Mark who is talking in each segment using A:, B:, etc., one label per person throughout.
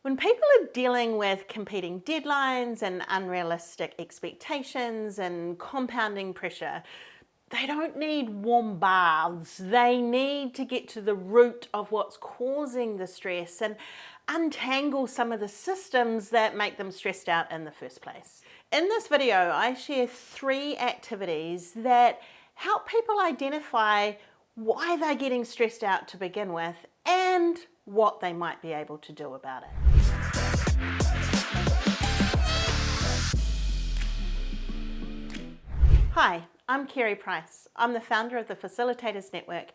A: When people are dealing with competing deadlines and unrealistic expectations and compounding pressure, they don't need warm baths. They need to get to the root of what's causing the stress and untangle some of the systems that make them stressed out in the first place. In this video, I share 3 activities that help people identify why they're getting stressed out to begin with and what they might be able to do about it. Hi, I'm Kerry Price. I'm the founder of the Facilitators Network,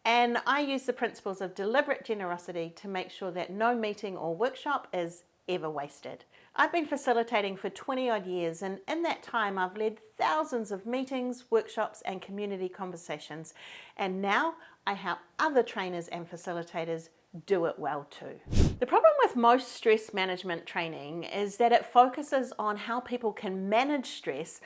A: and I use the principles of deliberate generosity to make sure that no meeting or workshop is ever wasted. I've been facilitating for 20 odd years, and in that time I've led thousands of meetings, workshops and community conversations, and now I help other trainers and facilitators do it well too. The problem with most stress management training is that it focuses on how people can manage stress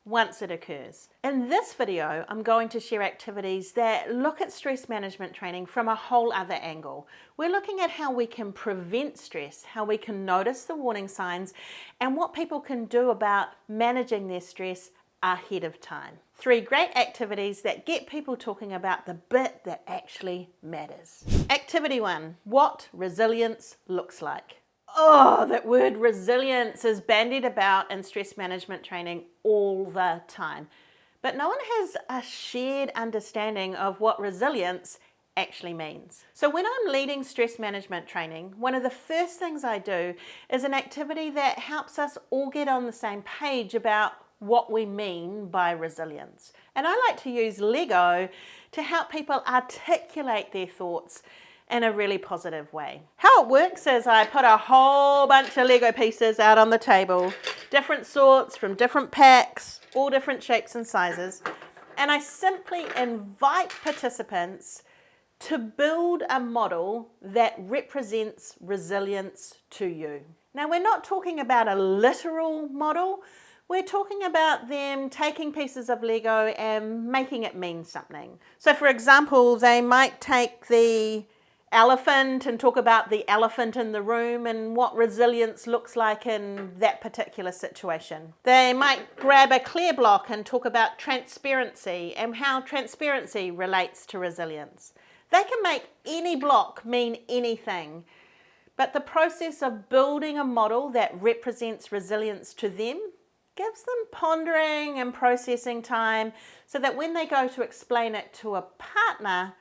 A: once it occurs. In this video, I'm going to share activities that look at stress management training from a whole other angle. We're looking at how we can prevent stress, how we can notice the warning signs, and what people can do about managing their stress ahead of time. 3 great activities that get people talking about the bit that actually matters. Activity 1, what resilience looks like. Oh, that word resilience is bandied about in stress management training all the time. But no one has a shared understanding of what resilience actually means. So when I'm leading stress management training, one of the first things I do is an activity that helps us all get on the same page about what we mean by resilience. And I like to use Lego to help people articulate their thoughts in a really positive way. How it works is I put a whole bunch of Lego pieces out on the table, different sorts from different packs, all different shapes and sizes, and I simply invite participants to build a model that represents resilience to you. Now, we're not talking about a literal model. We're talking about them taking pieces of Lego and making it mean something. So for example, they might take the elephant and talk about the elephant in the room and what resilience looks like in that particular situation. They might grab a clear block and talk about transparency and how transparency relates to resilience. They can make any block mean anything, but the process of building a model that represents resilience to them gives them pondering and processing time so that when they go to explain it to a partner,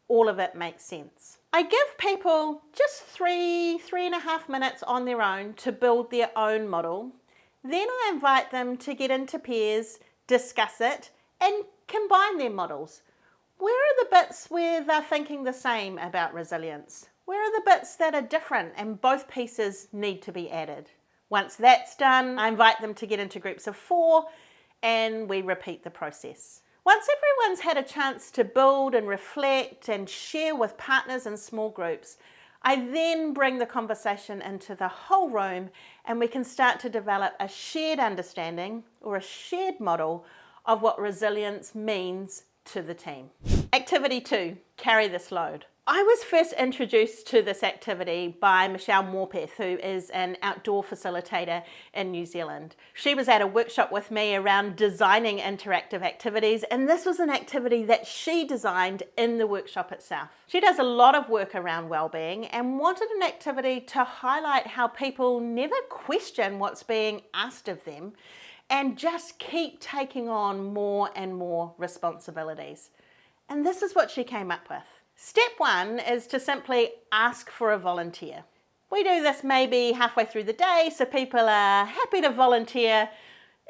A: all of it makes sense. I give people just 3.5 minutes on their own to build their own model. Then I invite them to get into pairs, discuss it, and combine their models. Where are the bits where they're thinking the same about resilience? Where are the bits that are different and both pieces need to be added? Once that's done, I invite them to get into groups of 4 and we repeat the process. Once everyone's had a chance to build and reflect and share with partners in small groups, I then bring the conversation into the whole room and we can start to develop a shared understanding or a shared model of what resilience means to the team. Activity 2, carry this load. I was first introduced to this activity by Michelle Morpeth, who is an outdoor facilitator in New Zealand. She was at a workshop with me around designing interactive activities, and this was an activity that she designed in the workshop itself. She does a lot of work around well-being and wanted an activity to highlight how people never question what's being asked of them and just keep taking on more and more responsibilities. And this is what she came up with. Step 1 is to simply ask for a volunteer. We do this maybe halfway through the day so people are happy to volunteer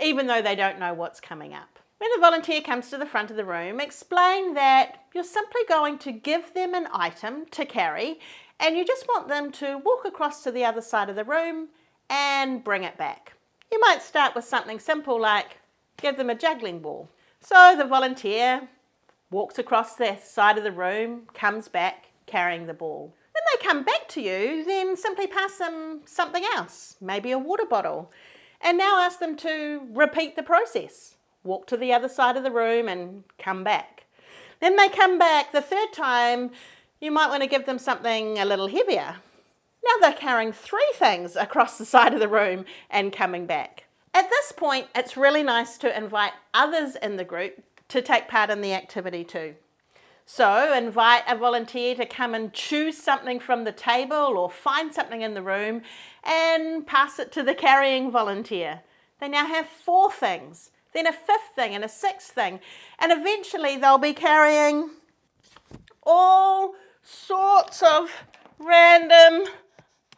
A: even though they don't know what's coming up. When the volunteer comes to the front of the room, explain that you're simply going to give them an item to carry and you just want them to walk across to the other side of the room and bring it back. You might start with something simple like give them a juggling ball. So the volunteer walks across the side of the room, comes back carrying the ball. When they come back to you, then simply pass them something else, maybe a water bottle, and now ask them to repeat the process. Walk to the other side of the room and come back. Then they come back the 3rd time, you might want to give them something a little heavier. Now they're carrying 3 things across the side of the room and coming back. At this point, it's really nice to invite others in the group to take part in the activity too. So invite a volunteer to come and choose something from the table or find something in the room and pass it to the carrying volunteer. They now have 4 things, then a 5th thing and a 6th thing, and eventually they'll be carrying all sorts of random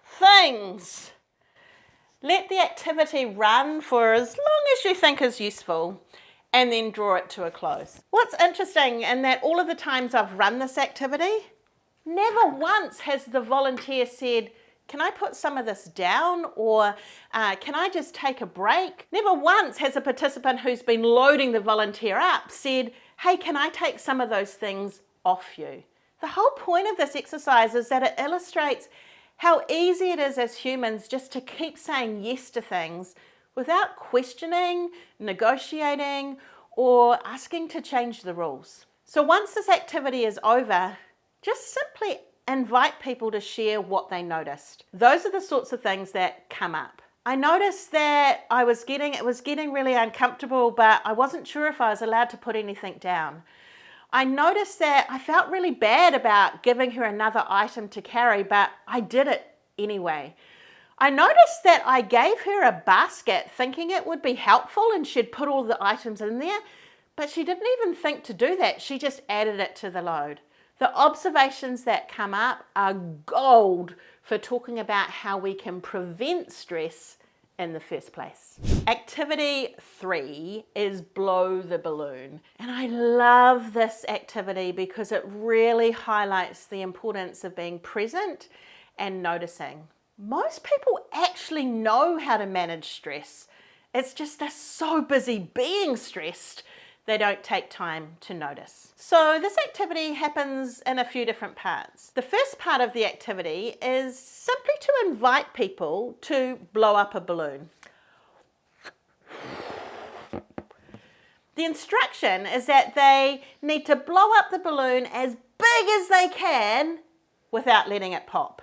A: things. Let the activity run for as long as you think is useful and then draw it to a close. What's interesting in that all of the times I've run this activity, never once has the volunteer said, can I put some of this down, or can I just take a break? Never once has a participant who's been loading the volunteer up said, hey, can I take some of those things off you? The whole point of this exercise is that it illustrates how easy it is as humans just to keep saying yes to things without questioning, negotiating, or asking to change the rules. So once this activity is over, just simply invite people to share what they noticed. Those are the sorts of things that come up. I noticed that it was getting really uncomfortable, but I wasn't sure if I was allowed to put anything down. I noticed that I felt really bad about giving her another item to carry, but I did it anyway. I noticed that I gave her a basket thinking it would be helpful and she'd put all the items in there, but she didn't even think to do that. She just added it to the load. The observations that come up are gold for talking about how we can prevent stress in the first place. Activity 3 is blow the balloon. And I love this activity because it really highlights the importance of being present and noticing. Most people actually know how to manage stress. It's just they're so busy being stressed, they don't take time to notice. So this activity happens in a few different parts. The first part of the activity is simply to invite people to blow up a balloon. The instruction is that they need to blow up the balloon as big as they can without letting it pop.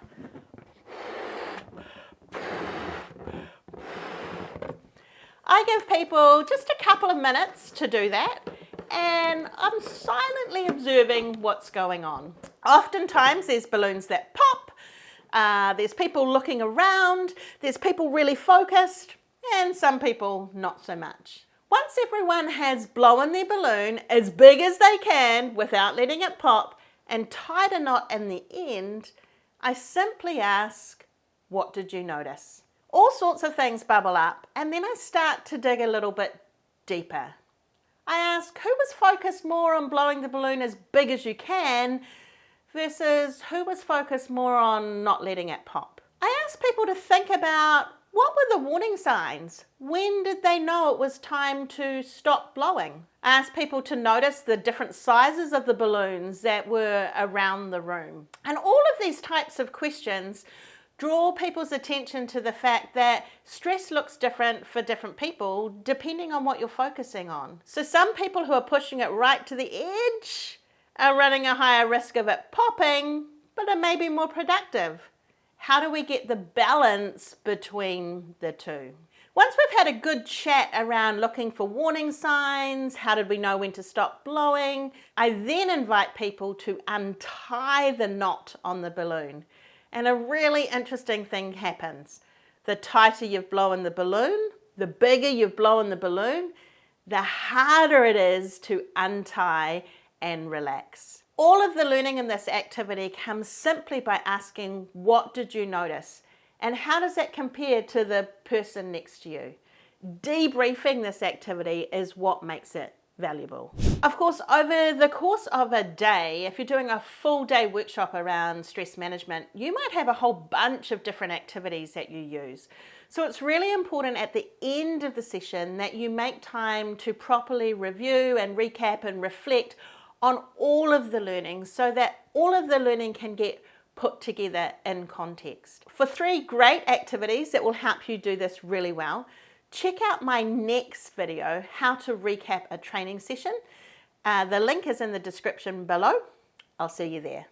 A: I give people just a couple of minutes to do that, and I'm silently observing what's going on. Oftentimes there's balloons that pop, there's people looking around, there's people really focused, and some people not so much. Once everyone has blown their balloon as big as they can without letting it pop and tied a knot in the end, I simply ask, what did you notice? All sorts of things bubble up, and then I start to dig a little bit deeper. I ask who was focused more on blowing the balloon as big as you can versus who was focused more on not letting it pop. I ask people to think about what were the warning signs? When did they know it was time to stop blowing? I asked people to notice the different sizes of the balloons that were around the room. And all of these types of questions draw people's attention to the fact that stress looks different for different people depending on what you're focusing on. So some people who are pushing it right to the edge are running a higher risk of it popping, but are maybe more productive. How do we get the balance between the two? Once we've had a good chat around looking for warning signs, how did we know when to stop blowing, I then invite people to untie the knot on the balloon. And a really interesting thing happens. The tighter you've blown the balloon, the bigger you've blown the balloon, the harder it is to untie and relax. All of the learning in this activity comes simply by asking, what did you notice? And how does that compare to the person next to you? Debriefing this activity is what makes it valuable. Of course, over the course of a day, if you're doing a full day workshop around stress management, you might have a whole bunch of different activities that you use. So it's really important at the end of the session that you make time to properly review and recap and reflect on all of the learning so that all of the learning can get put together in context. For 3 great activities that will help you do this really well, check out my next video, how to recap a training session. The link is in the description below. I'll see you there.